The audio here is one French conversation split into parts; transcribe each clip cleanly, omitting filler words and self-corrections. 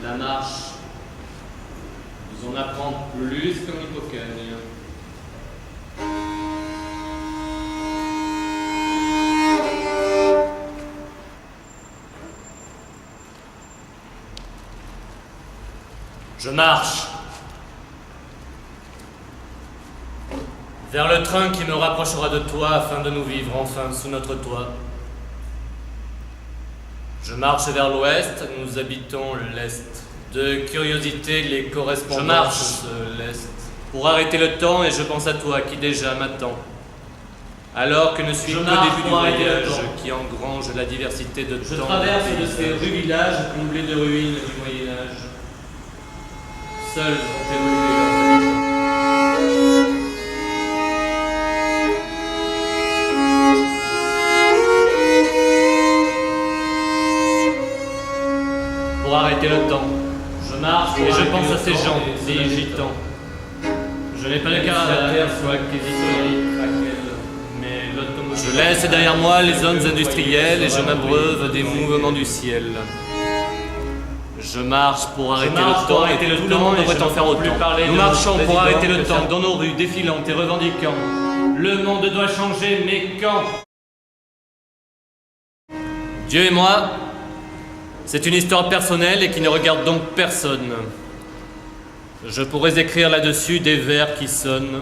La marche nous en apprend plus comme l'hypocagne. Je marche vers le train qui me rapprochera de toi afin de nous vivre enfin sous notre toit. Je marche vers l'ouest, nous habitons l'est. De curiosité, les correspondances Je marche de l'est pour arrêter le temps et je pense à toi qui déjà m'attends. Alors que ne suis Je qu'au marche début du pour arrêter le voyage temps. qui engrange la diversité de Je temps. traverse et de ces paysages. rues villages comblés de ruines du Moyen-Âge. Seuls ont évolué leurs habitants. Pour arrêter le temps, Je marche et pour je arrêter pense le à ces temps gens, et ces cela gitans. Je n'ai pas de Même si la caravane, terre soit soit mais l'automobile. Je laisse derrière moi les zones industrielles et je m'abreuve des mouvements du ciel. Je marche pour arrêter marche le pour temps arrêter et le tout le temps monde et devrait je en ne faire peux plus autant. parler Nous de marchons notre pour arrêter président le que temps ça. dans nos rues défilantes et revendiquant. Le monde doit changer, mais quand? Dieu et moi, c'est une histoire personnelle et qui ne regarde donc personne. Je pourrais écrire là-dessus des vers qui sonnent.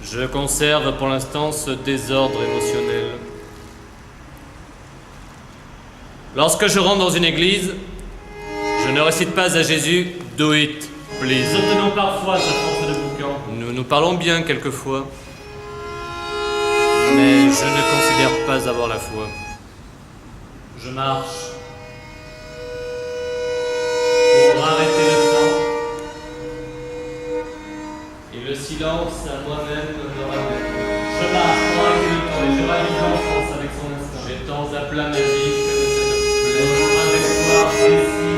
Je conserve pour l'instant ce désordre émotionnel. Lorsque je rentre dans une église, je ne récite pas à Jésus « Do it, please Nous obtenons parfois sa force de boucan. ». Nous nous parlons bien quelquefois, mais je ne considère pas avoir la foi. Je marche pour arrêter le temps. Et le silence à moi-même me ramène. Je marche pour arrêter le temps et je ravise l'enfance avec son instinct. J'étends à plat ma vie comme cette Un espoir précis.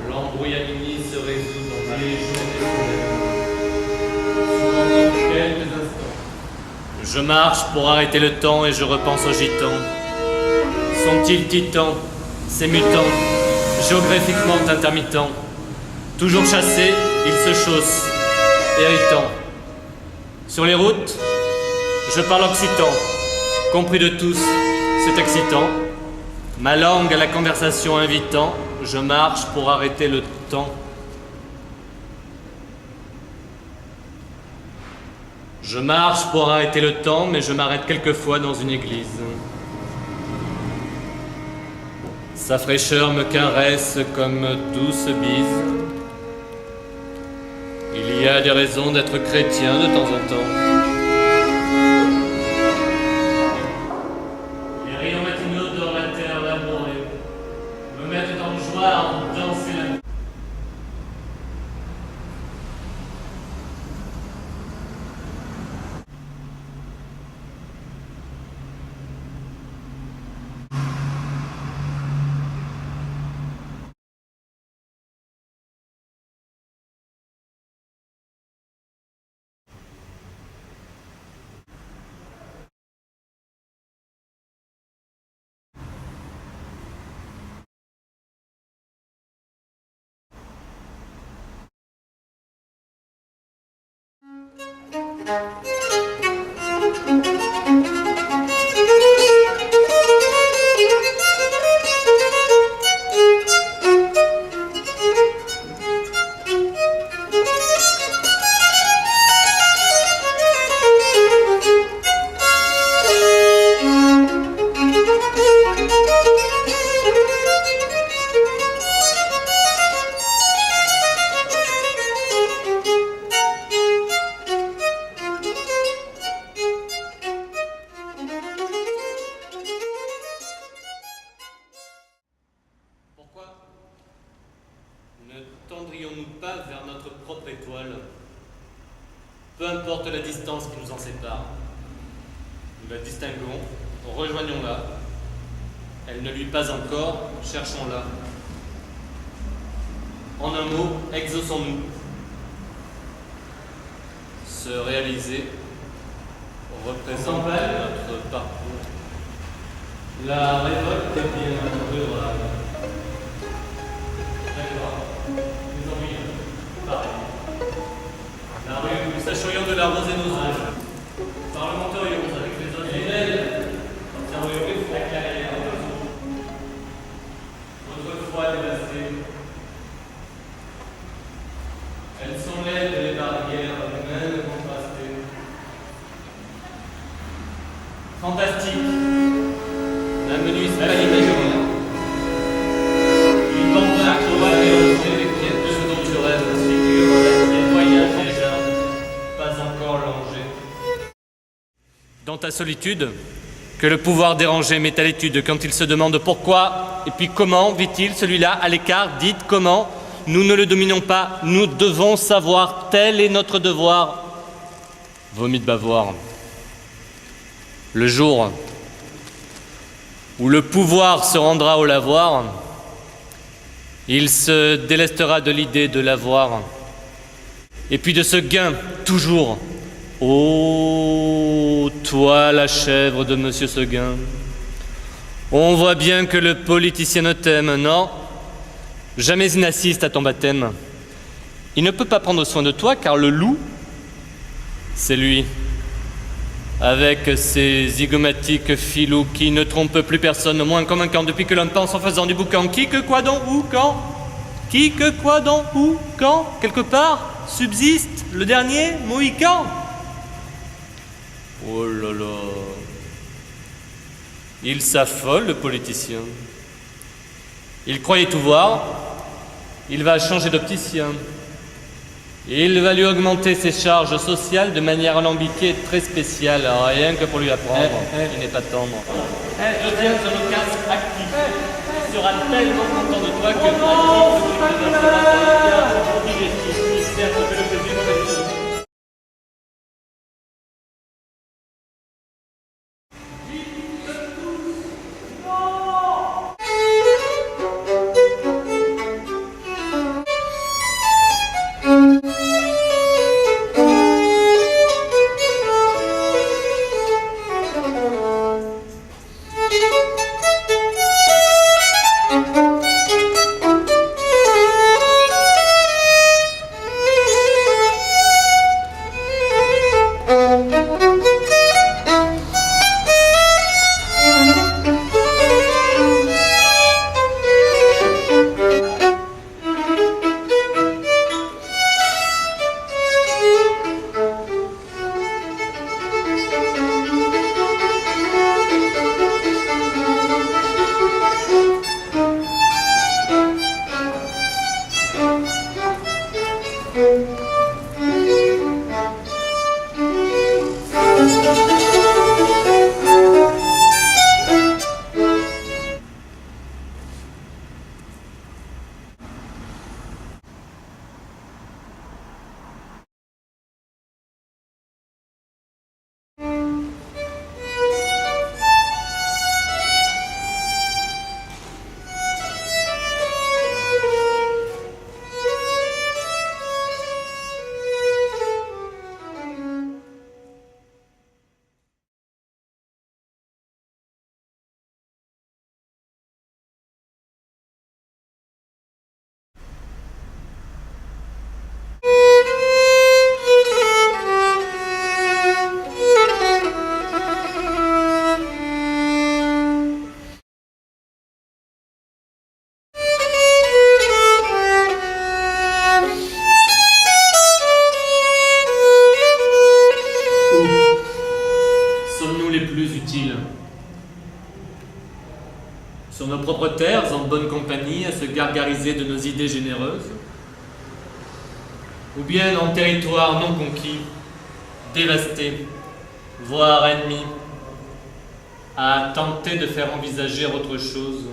l'embrouille à mini se résout dans ma Les jours souvent dans quelques instants. Je marche pour arrêter le temps et je repense aux gitans. Sont-ils titans, ces mutants, géographiquement intermittents? Toujours chassés, ils se chaussent, irritants. Sur les routes, je parle occitan, compris de tous, c'est excitant. Ma langue à la conversation invitant, je marche pour arrêter le temps. Je marche pour arrêter le temps, mais je m'arrête quelquefois dans une église. Sa fraîcheur me caresse comme douce bise. Il y a des raisons d'être chrétien de temps en temps. Les rayons matinaux dans la terre labourée me mettent en joie à en danser la nuit. Pourquoi ne tendrions-nous pas vers notre propre étoile? Peu importe la distance qui nous en sépare. Nous la distinguons, rejoignons-la. Elle ne lui pas encore, cherchons-la. En un mot, exauçons-nous. Se réaliser représente notre parcours. La révolte est bien rurale. D'accord. Nous ennuyons. Pareil. La rue, nous sacherions de l'arroser nos âges. Parlementerions avec les autres. Les belles. Observerions la carrière de nos eaux. Autrefois dévastées. Elles sont laides les barrières, même contrastées. Fantastique. La menuise palidée. Une bande d'acrobates mélangée, de ce dont tu rêves, figure la voyage déjà, pas encore langé. Dans ta solitude, que le pouvoir dérangé met à l'étude quand il se demande pourquoi et puis comment vit-il celui-là à l'écart, dites comment. Nous ne le dominons pas, nous devons savoir, tel est notre devoir. Vomi de bavoir. Le jour où le pouvoir se rendra au lavoir, il se délestera de l'idée de l'avoir. Et puis de ce gain, toujours. Oh, toi la chèvre de Monsieur Seguin. On voit bien que le politicien ne t'aime, non ? Jamais il n'assiste à ton baptême. Il ne peut pas prendre soin de toi car le loup, c'est lui. Avec ses zygomatiques filous qui ne trompent plus personne, moins comme un camp depuis que l'on pense en faisant du boucan. Qui, que, quoi, donc, où, quand ? Qui, que, quoi, donc, où, quand ? Quelque part, subsiste le dernier mohican. Oh là là. Il s'affole, le politicien. Il croyait tout voir. Il va changer d'opticien. Il va lui augmenter ses charges sociales de manière alambiquée et très spéciale, rien que pour lui apprendre. Il n'est pas tendre. Je viens sur le casque actif. Il sera tellement content de toi que il sert que le plaisir de les choses. Sur nos propres terres, en bonne compagnie, à se gargariser de nos idées généreuses, ou bien en territoire non conquis, dévasté, voire ennemi, à tenter de faire envisager autre chose.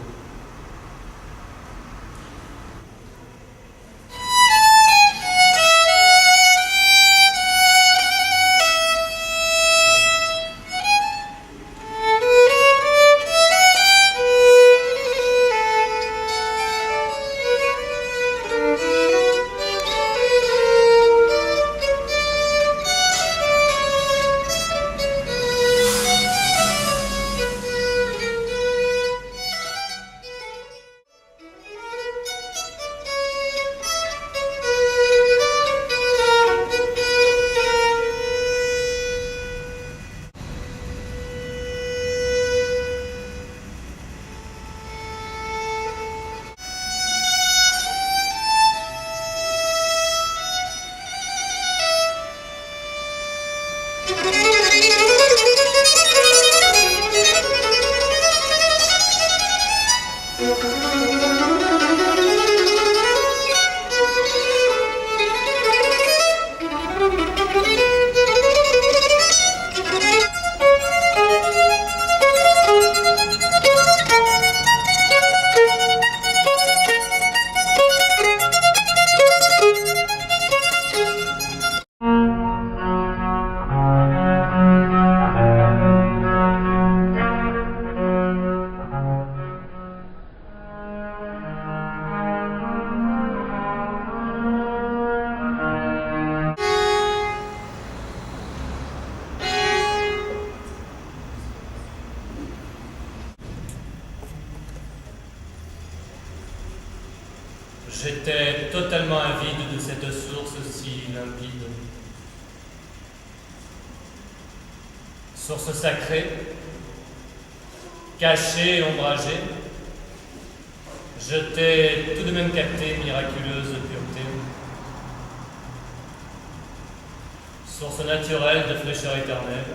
J'étais totalement avide de cette source si limpide. Source sacrée, cachée et ombragée, je t'ai tout de même capté miraculeuse pureté. Source naturelle de fraîcheur éternelle,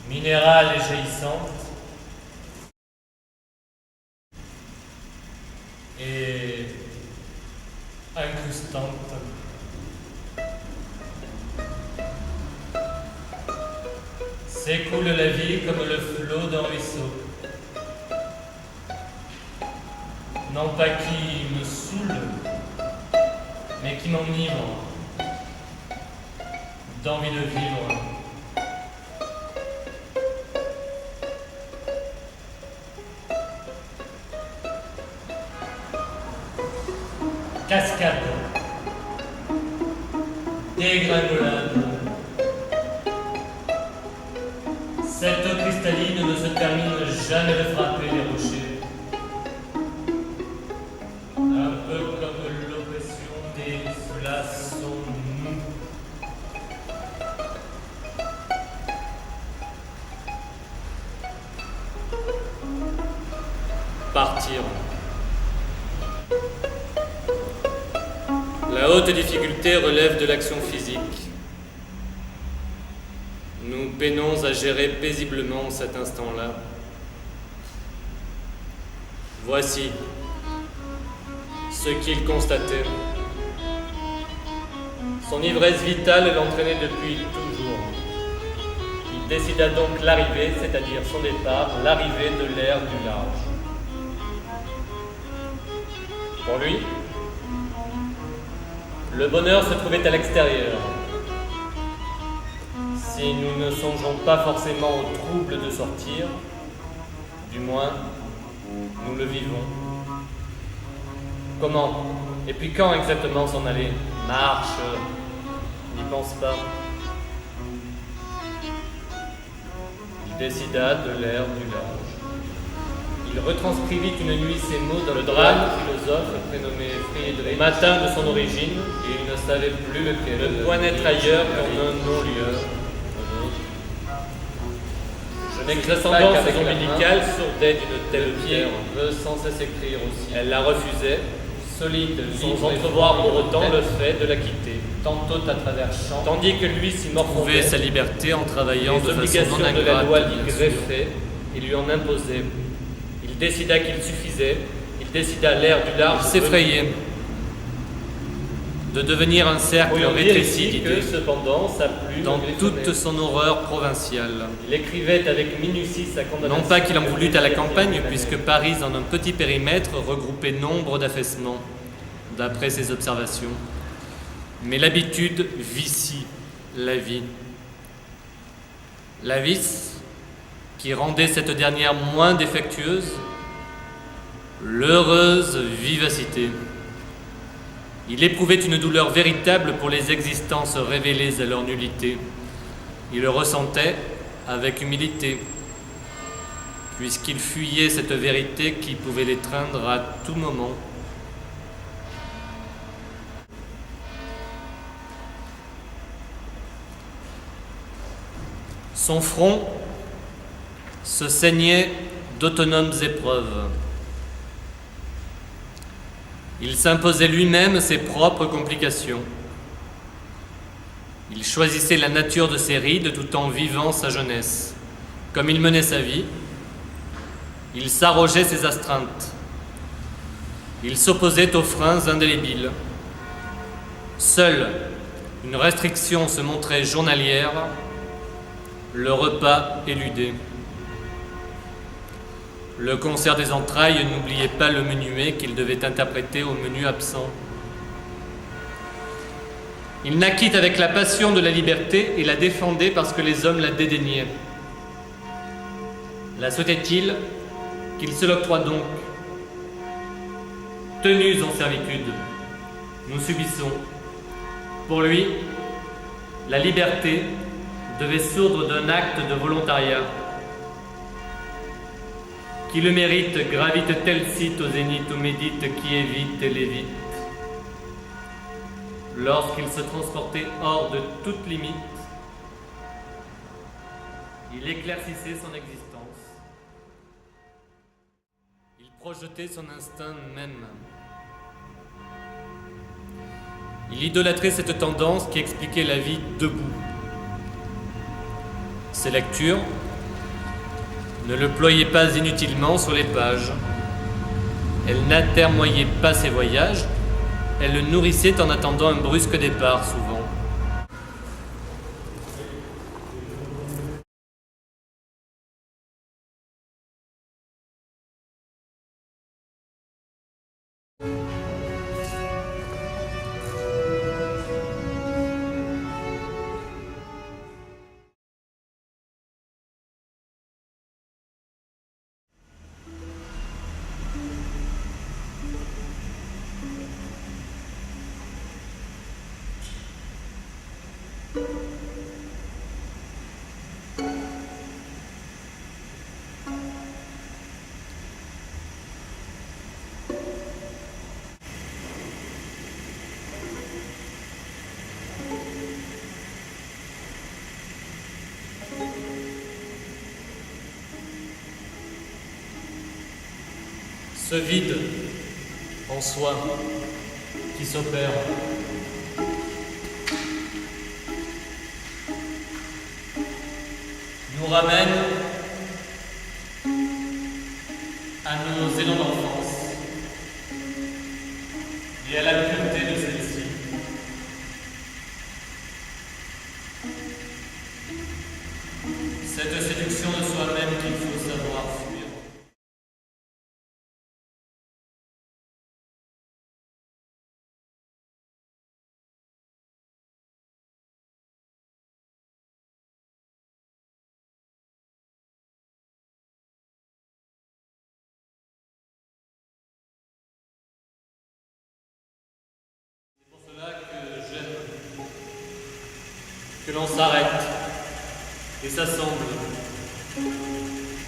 minérale et jaillissante, et incrustante. S'écoule la vie comme le flot d'un ruisseau. Non pas qui me saoule, mais qui m'enivre d'envie de vivre. Cascade, dégringolade. Cette eau cristalline ne se termine jamais de frapper les rochers. Un peu comme l'oppression des glaçons mous. Partir. La haute difficulté relève de l'action physique. Nous peinons à gérer paisiblement cet instant-là. Voici ce qu'il constatait. Son ivresse vitale l'entraînait depuis toujours. Il décida donc l'arrivée, c'est-à-dire son départ, l'arrivée de l'ère du large. Pour lui, le bonheur se trouvait à l'extérieur. Si nous ne songeons pas forcément au trouble de sortir, du moins, nous le vivons. Comment et puis quand exactement s'en aller? Marche, n'y pense pas. Il décida de l'ère du large. Il retranscrivit une nuit ces mots dans le drame philosophe prénommé Friedrich, matin de son origine, et il ne savait plus lequel. Ne point être ailleurs qu'en un non-lieu. Je n'ai que l'ascendance ombilicale sourdait d'une telle pierre, veut sans cesse écrire aussi. Elle la refusait, solide, sans entrevoir pour autant le fait de la quitter, tantôt à travers champs, tandis que lui s'y morfondait, trouvait sa liberté en travaillant de façon non ingrate, de la loi l'y greffait et lui en imposait. Il décida qu'il suffisait, il décida l'ère du large. Il s'effrayait de devenir un cercle rétréci d'idées, cependant, sa plume dans toute son horreur provinciale. Il écrivait avec minutie sa condamnation. Non pas qu'il en voulût à la campagne, puisque Paris, en un petit périmètre, regroupait nombre d'affaissements, d'après ses observations. Mais l'habitude vicie la vie. La vice qui rendait cette dernière moins défectueuse, l'heureuse vivacité. Il éprouvait une douleur véritable pour les existences révélées à leur nullité. Il le ressentait avec humilité, puisqu'il fuyait cette vérité qui pouvait l'étreindre à tout moment. Son front se saignait d'autonomes épreuves. Il s'imposait lui-même ses propres complications. Il choisissait la nature de ses rides tout en vivant sa jeunesse. Comme il menait sa vie, il s'arrogeait ses astreintes. Il s'opposait aux freins indélébiles. Seule une restriction se montrait journalière, le repas éludé. Le concert des entrailles n'oubliait pas le menuet qu'il devait interpréter au menu absent. Il naquit avec la passion de la liberté et la défendait parce que les hommes la dédaignaient. La souhaitait-il qu'il se l'octroie donc? Tenus en servitude, nous subissons. Pour lui, la liberté devait sourdre d'un acte de volontariat. Qui le mérite gravite tel site au zénith où médite qui évite et l'évite. Lorsqu'il se transportait hors de toute limite, il éclaircissait son existence. Il projetait son instinct même. Il idolâtrait cette tendance qui expliquait la vie debout. Ses lectures ne le ployaient pas inutilement sur les pages. Elle n'atermoyait pas ses voyages, elle le nourrissait en attendant un brusque départ souvent. Ce vide en soi qui s'opère. Nous ramène à nos élans d'enfance et à la pureté de celle-ci. Cette séduction de soi-même qu'il faut savoir fuir. Que l'on s'arrête et s'assemble,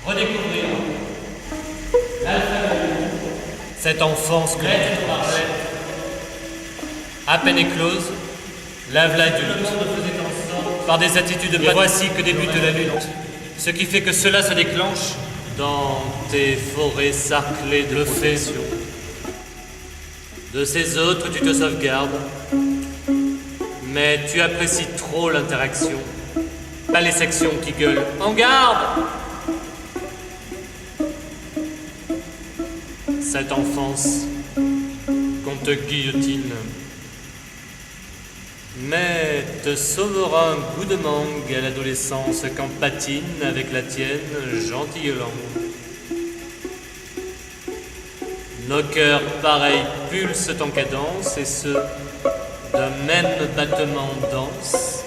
redécouvrir l'alphabet, cette enfance que lettre par lettre, à peine éclose, lave l'adulte par des attitudes. Et voici que débute la lutte, ce qui fait que cela se déclenche dans tes forêts sarclées de protection. De ces autres, tu te sauvegardes. Mais tu apprécies trop l'interaction, pas les sections qui gueulent « En garde !» Cette enfance qu'on te guillotine, mais te sauvera un goût de mangue à l'adolescence quand patine avec la tienne gentille langue. Nos cœurs pareils pulsent en cadence et ce d'un même battement dense.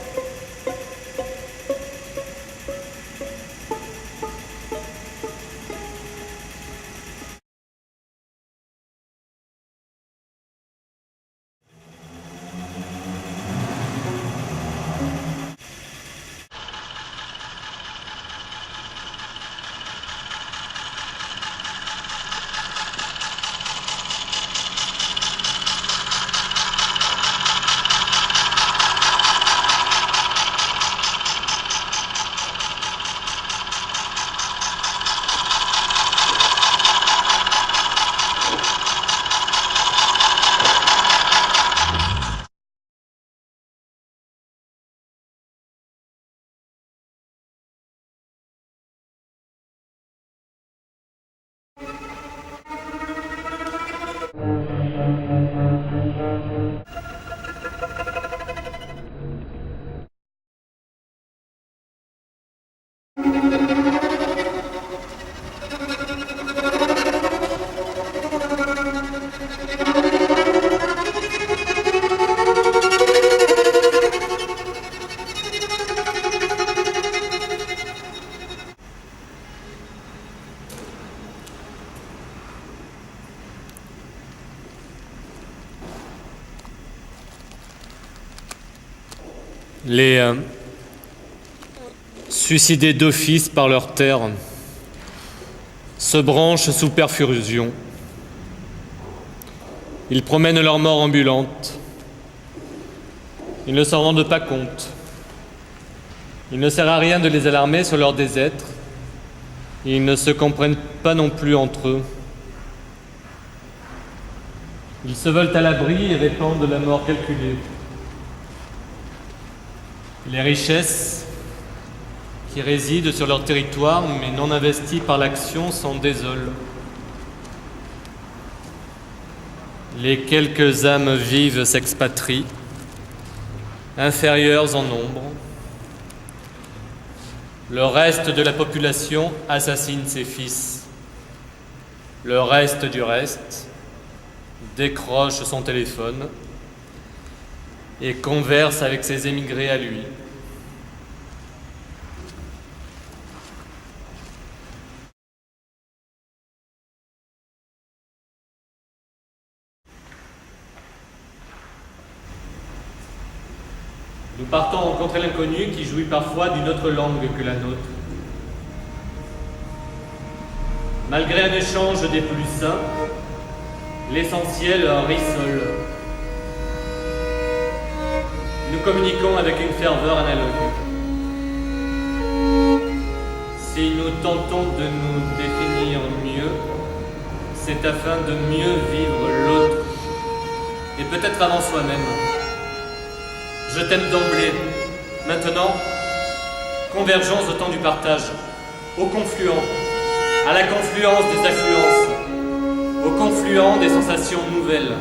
Les suicidés d'office par leur terre se branchent sous perfusion. Ils promènent leur mort ambulante. Ils ne s'en rendent pas compte. Il ne sert à rien de les alarmer sur leur désêtre. Ils ne se comprennent pas non plus entre eux. Ils se veulent à l'abri et répandent la mort calculée. Les richesses qui résident sur leur territoire mais non investies par l'action s'en désolent. Les quelques âmes vives s'expatrient, inférieures en nombre. Le reste de la population assassine ses fils. Le reste du reste décroche son téléphone et converse avec ses émigrés à lui. Nous partons rencontrer l'inconnu qui jouit parfois d'une autre langue que la nôtre. Malgré un échange des plus simples, l'essentiel rissole. Nous communiquons avec une ferveur analogue. Si nous tentons de nous définir mieux, c'est afin de mieux vivre l'autre, et peut-être avant soi-même. Je t'aime d'emblée. Maintenant, convergence au temps du partage, au confluent, à la confluence des affluences, au confluent des sensations nouvelles.